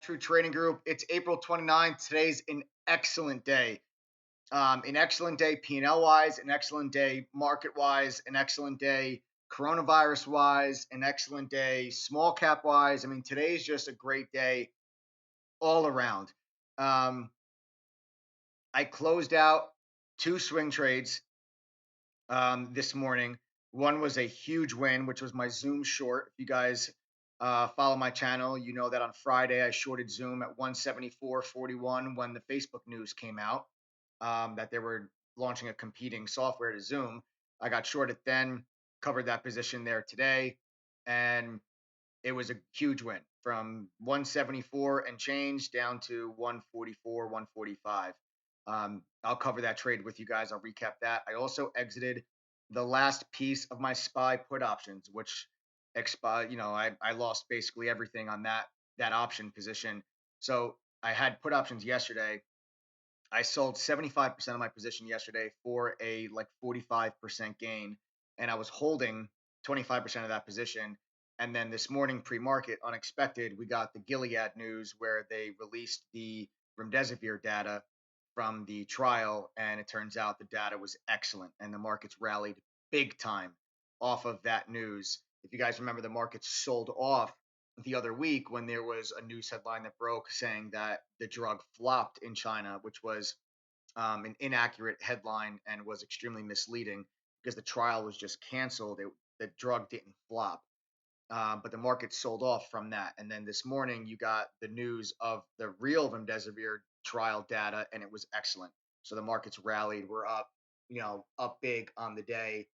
True Trading Group. It's April 29th. Today's an excellent day. An excellent day P&L wise, an excellent day market wise, an excellent day coronavirus wise, an excellent day small cap wise. I mean, today's just a great day all around. Um, I closed out two swing trades this morning. One was a huge win, which was my Zoom short. If you guys follow my channel, you know that on Friday I shorted Zoom at 174.41 when the Facebook news came out that they were launching a competing software to Zoom. I got shorted then, covered that position there today, and it was a huge win from 174 and change down to 144, 145. I'll cover that trade with you guys. I'll recap that. I also exited the last piece of my SPY put options, which expired. I lost basically everything on that option position. So I had put options yesterday. I sold 75% of my position yesterday for a like 45% gain, and I was holding 25% of that position. And then this morning, pre-market, unexpected, we got the Gilead news where they released the remdesivir data from the trial, and it turns out the data was excellent, and the markets rallied big time off of that news. If you guys remember, the markets sold off the other week when there was a news headline that broke saying that the drug flopped in China, which was an inaccurate headline and was extremely misleading because the trial was just canceled. The drug didn't flop, but the market sold off from that. And then this morning, you got the news of the real remdesivir trial data, and it was excellent. So the markets rallied. We're up, up big on the day.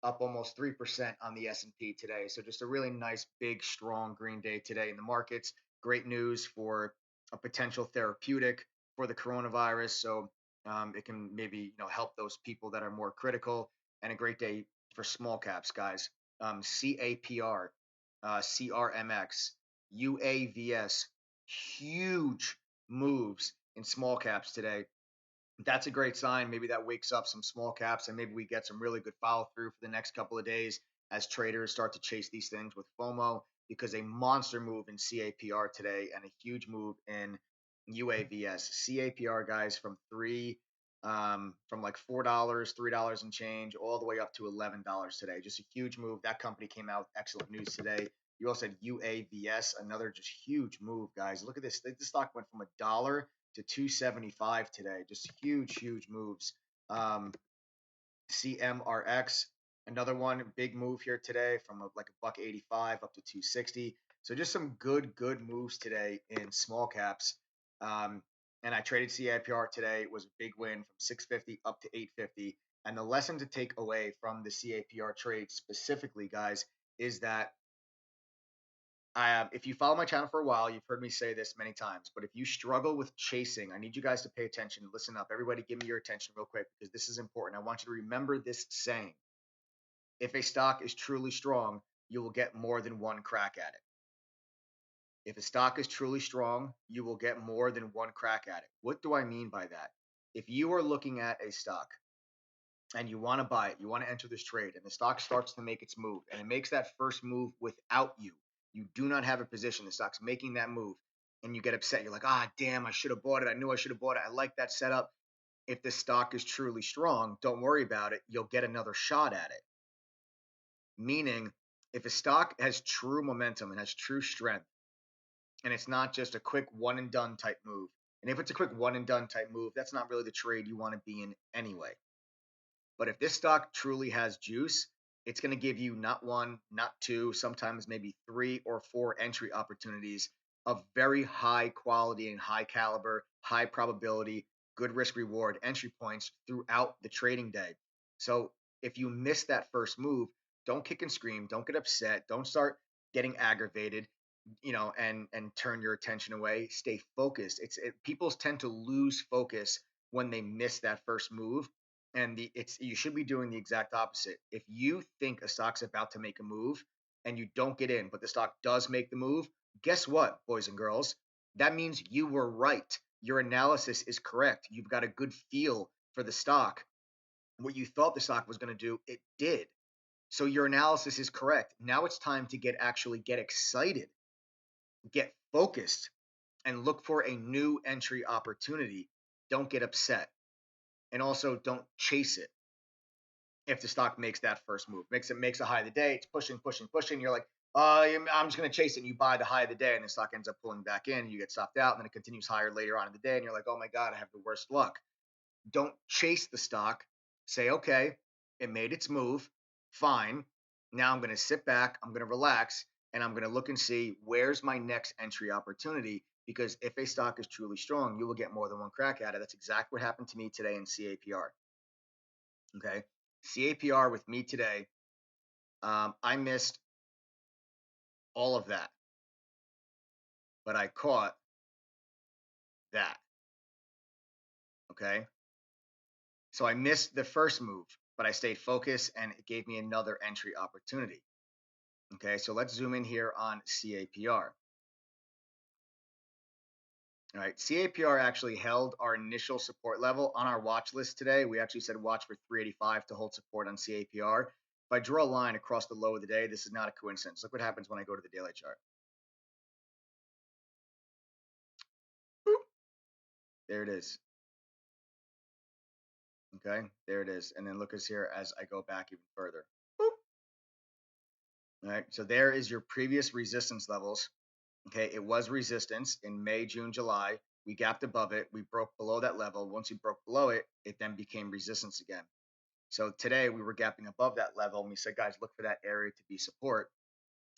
Up almost 3% on the S&P today. So just a really nice, big, strong green day today in the markets. Great news for a potential therapeutic for the coronavirus. So it can maybe help those people that are more critical. And a great day for small caps, guys. CAPR, CRMX, UAVS, huge moves in small caps today. That's a great sign. Maybe that wakes up some small caps and maybe we get some really good follow through for the next couple of days as traders start to chase these things with FOMO, because a monster move in CAPR today and a huge move in UAVS. CAPR, guys, from like $4, $3 and change all the way up to $11 today. Just a huge move. That company came out with excellent news today. You also had UAVS, another just huge move, guys. Look at this. The stock went from $1 to 275 today. Just huge, huge moves. CMRX, another one, big move here today from like a buck 85 up to 260. So just some good moves today in small caps. And I traded CAPR today. It was a big win from 650 up to 850. And the lesson to take away from the CAPR trade specifically, guys, is that if you follow my channel for a while, you've heard me say this many times, but if you struggle with chasing, I need you guys to pay attention. Listen up. Everybody give me your attention real quick because this is important. I want you to remember this saying. If a stock is truly strong, you will get more than one crack at it. If a stock is truly strong, you will get more than one crack at it. What do I mean by that? If you are looking at a stock and you want to buy it, you want to enter this trade, and the stock starts to make its move, and it makes that first move without you. You do not have a position. The stock's making that move, and you get upset. You're like, damn, I should have bought it. I knew I should have bought it. I like that setup. If the stock is truly strong, don't worry about it. You'll get another shot at it. Meaning, if a stock has true momentum and has true strength, and it's not just a quick one and done type move, and if it's a quick one and done type move, that's not really the trade you want to be in anyway. But if this stock truly has juice, it's going to give you not one, not two, sometimes maybe 3 or 4 entry opportunities of very high quality and high caliber, high probability, good risk reward entry points throughout the trading day. So if you miss that first move, don't kick and scream, don't get upset, don't start getting aggravated, and turn your attention away. Stay focused. People tend to lose focus when they miss that first move. And you should be doing the exact opposite. If you think a stock's about to make a move and you don't get in, but the stock does make the move, guess what, boys and girls? That means you were right. Your analysis is correct. You've got a good feel for the stock. What you thought the stock was going to do, it did. So your analysis is correct. Now it's time to get excited, get focused and look for a new entry opportunity. Don't get upset. And also don't chase it. If the stock makes that first move, makes a high of the day, it's pushing, pushing, pushing. You're like, I'm just going to chase it. And you buy the high of the day, and the stock ends up pulling back in. You get stopped out, and then it continues higher later on in the day, and you're like, oh my god, I have the worst luck. Don't chase the stock. Say, okay, it made its move, fine. Now I'm going to sit back, I'm going to relax, and I'm going to look and see where's my next entry opportunity. Because if a stock is truly strong, you will get more than one crack at it. That's exactly what happened to me today in CAPR. Okay. CAPR with me today, I missed all of that, but I caught that. Okay. So I missed the first move, but I stayed focused and it gave me another entry opportunity. Okay. So let's zoom in here on CAPR. All right. CAPR actually held our initial support level on our watch list today. We actually said watch for 385 to hold support on CAPR. If I draw a line across the low of the day, this is not a coincidence. Look what happens when I go to the daily chart. Boop. There it is. Okay, there it is. And then look us here as I go back even further. Boop. All right, so there is your previous resistance levels. Okay, it was resistance in May, June, July. We gapped above it. We broke below that level. Once we broke below it, it then became resistance again. So today we were gapping above that level, and we said, guys, look for that area to be support.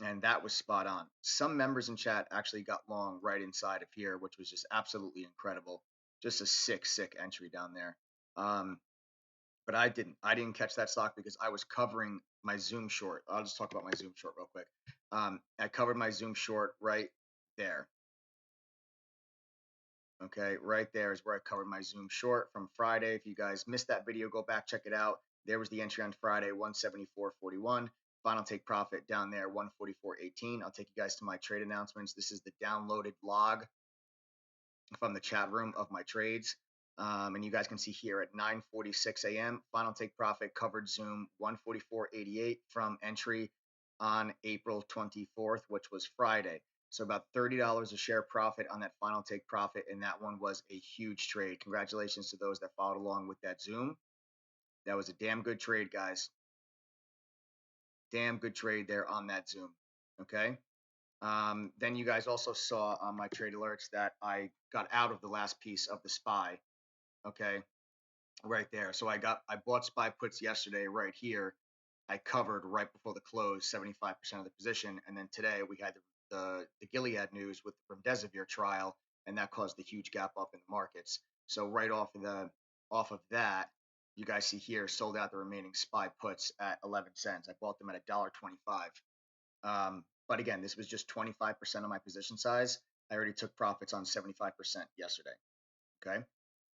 And that was spot on. Some members in chat actually got long right inside of here, which was just absolutely incredible. Just a sick entry down there. But I didn't. I didn't catch that stock because I was covering my Zoom short. I'll just talk about my Zoom short real quick. I covered my Zoom short right there. Okay, right there is where I covered my Zoom short from Friday. If you guys missed that video, go back, check it out. There was the entry on Friday, 174.41. Final take profit down there, 144.18. I'll take you guys to my trade announcements. This is the downloaded log from the chat room of my trades. And you guys can see here at 9:46 a.m. final take profit covered Zoom 144.88 from entry on April 24th, which was Friday. So about $30 a share profit on that final take profit, and that one was a huge trade. Congratulations to those that followed along with that Zoom. That was a damn good trade, guys. Damn good trade there on that Zoom. Okay. Then you guys also saw on my trade alerts that I got out of the last piece of the SPY. Okay, right there. So I bought SPY puts yesterday right here. I covered right before the close 75% of the position, and then today we had the Gilead news with the remdesivir trial, and that caused the huge gap up in the markets. So right off of that, you guys see here sold out the remaining SPY puts at 11 cents. I bought them at $1.25. But again, this was just 25% of my position size. I already took profits on 75% yesterday. Okay.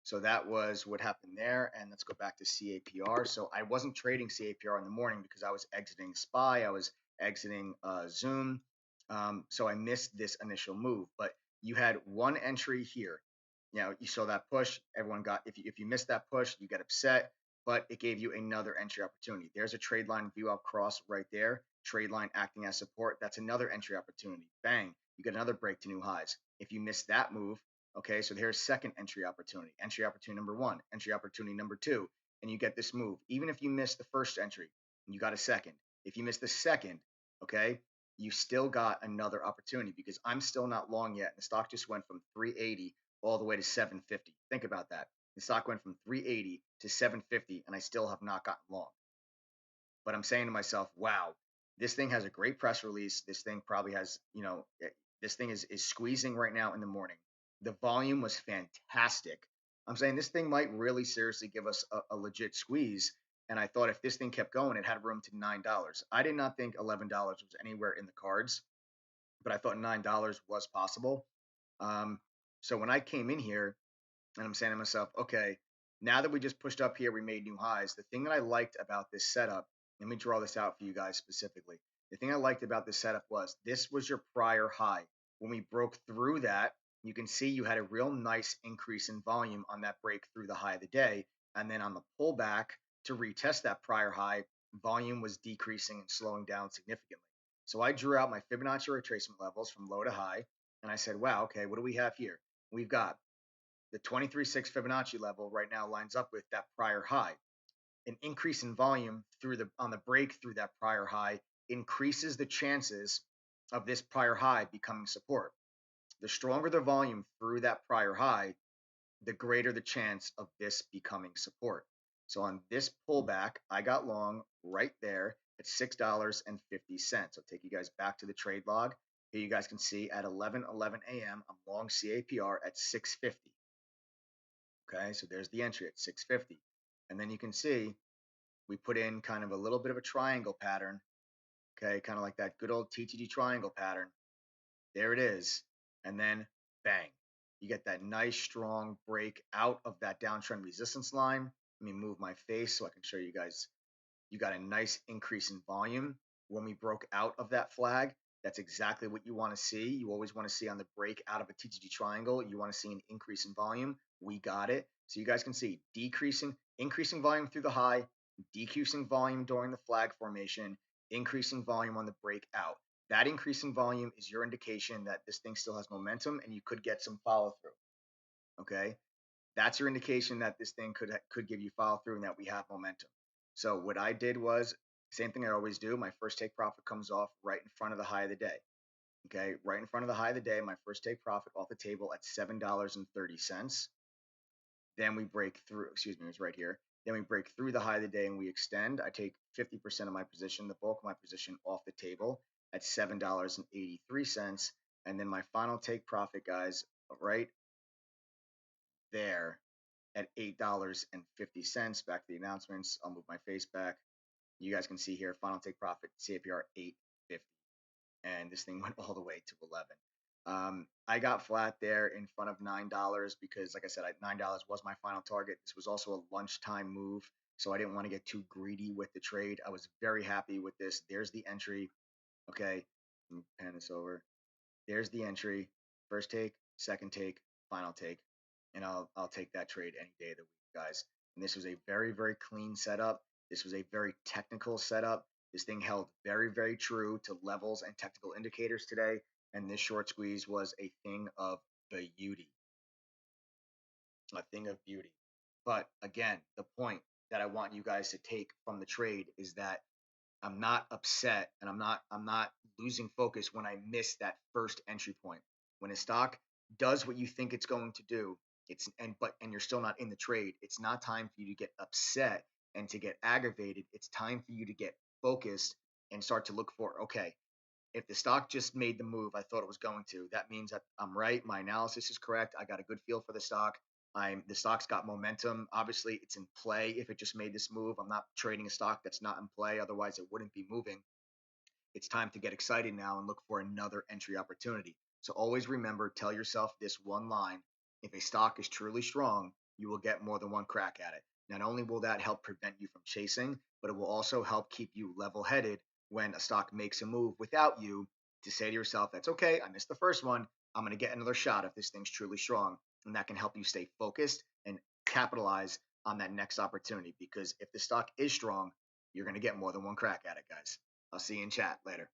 So that was what happened there. And let's go back to CAPR. So I wasn't trading CAPR in the morning because I was exiting SPY. I was exiting Zoom. So I missed this initial move. But you had one entry here. Now you saw that push. Everyone got, if you missed that push, you get upset. But it gave you another entry opportunity. There's a trade line view up cross right there. Trade line acting as support. That's another entry opportunity. Bang. You get another break to new highs. If you miss that move, okay, so here's second entry opportunity number one, entry opportunity number two, and you get this move. Even if you miss the first entry, you got a second. If you miss the second, okay, you still got another opportunity because I'm still not long yet. The stock just went from 380 all the way to 750. Think about that. The stock went from 380 to 750, and I still have not gotten long. But I'm saying to myself, wow, this thing has a great press release. This thing probably has, this thing is squeezing right now in the morning. The volume was fantastic. I'm saying this thing might really seriously give us a legit squeeze. And I thought if this thing kept going, it had room to $9. I did not think $11 was anywhere in the cards, but I thought $9 was possible. So when I came in here and I'm saying to myself, okay, now that we just pushed up here, we made new highs. The thing that I liked about this setup, let me draw this out for you guys specifically. The thing I liked about this setup was this was your prior high. When we broke through that, you can see you had a real nice increase in volume on that break through the high of the day. And then on the pullback to retest that prior high, volume was decreasing and slowing down significantly. So I drew out my Fibonacci retracement levels from low to high, and I said, wow, okay, what do we have here? We've got the 23.6 Fibonacci level right now lines up with that prior high. An increase in volume on the break through that prior high increases the chances of this prior high becoming support. The stronger the volume through that prior high, the greater the chance of this becoming support. So on this pullback, I got long right there at $6.50. I'll take you guys back to the trade log. Here you guys can see at 11:11 a.m. I'm long CAPR at 650. Okay, so there's the entry at 650. And then you can see we put in kind of a little bit of a triangle pattern. Okay, kind of like that good old TTD triangle pattern. There it is. And then bang, you get that nice strong break out of that downtrend resistance line. Let me move my face so I can show you guys. You got a nice increase in volume when we broke out of that flag. That's exactly what you want to see. You always want to see on the break out of a TTD triangle, you want to see an increase in volume. We got it. So you guys can see increasing volume through the high, decreasing volume during the flag formation, increasing volume on the breakout. That increase in volume is your indication that this thing still has momentum and you could get some follow through. Okay, that's your indication that this thing could give you follow through and that we have momentum. So what I did was same thing I always do. My first take profit comes off right in front of the high of the day. Okay, right in front of the high of the day, my first take profit off the table at $7.30. Then we break through, excuse me, it's right here. Then we break through the high of the day and we extend. I take 50% of my position, the bulk of my position off the table at $7.83. And then my final take profit, guys, right there at $8.50. Back to the announcements. I'll move my face back. You guys can see here, final take profit, CAPR 850. And this thing went all the way to 11. I got flat there in front of $9 because, like I said, $9 was my final target. This was also a lunchtime move, so I didn't want to get too greedy with the trade. I was very happy with this. There's the entry. Okay, let me pan this over. There's the entry. First take, second take, final take, and I'll take that trade any day of the week, guys. And this was a very, very clean setup. This was a very technical setup. This thing held very, very true to levels and technical indicators today. And this short squeeze was a thing of beauty. A thing of beauty. But again, the point that I want you guys to take from the trade is that I'm not upset and I'm not losing focus when I miss that first entry point. When a stock does what you think it's going to do, and you're still not in the trade, it's not time for you to get upset and to get aggravated. It's time for you to get focused and start to look for, okay, if the stock just made the move I thought it was going to, that means that I'm right. My analysis is correct. I got a good feel for the stock. The stock's got momentum. Obviously, it's in play if it just made this move. I'm not trading a stock that's not in play. Otherwise, it wouldn't be moving. It's time to get excited now and look for another entry opportunity. So always remember, tell yourself this one line. If a stock is truly strong, you will get more than one crack at it. Not only will that help prevent you from chasing, but it will also help keep you level-headed when a stock makes a move without you to say to yourself, that's okay, I missed the first one. I'm going to get another shot if this thing's truly strong. And that can help you stay focused and capitalize on that next opportunity. Because if the stock is strong, you're going to get more than one crack at it, guys. I'll see you in chat later.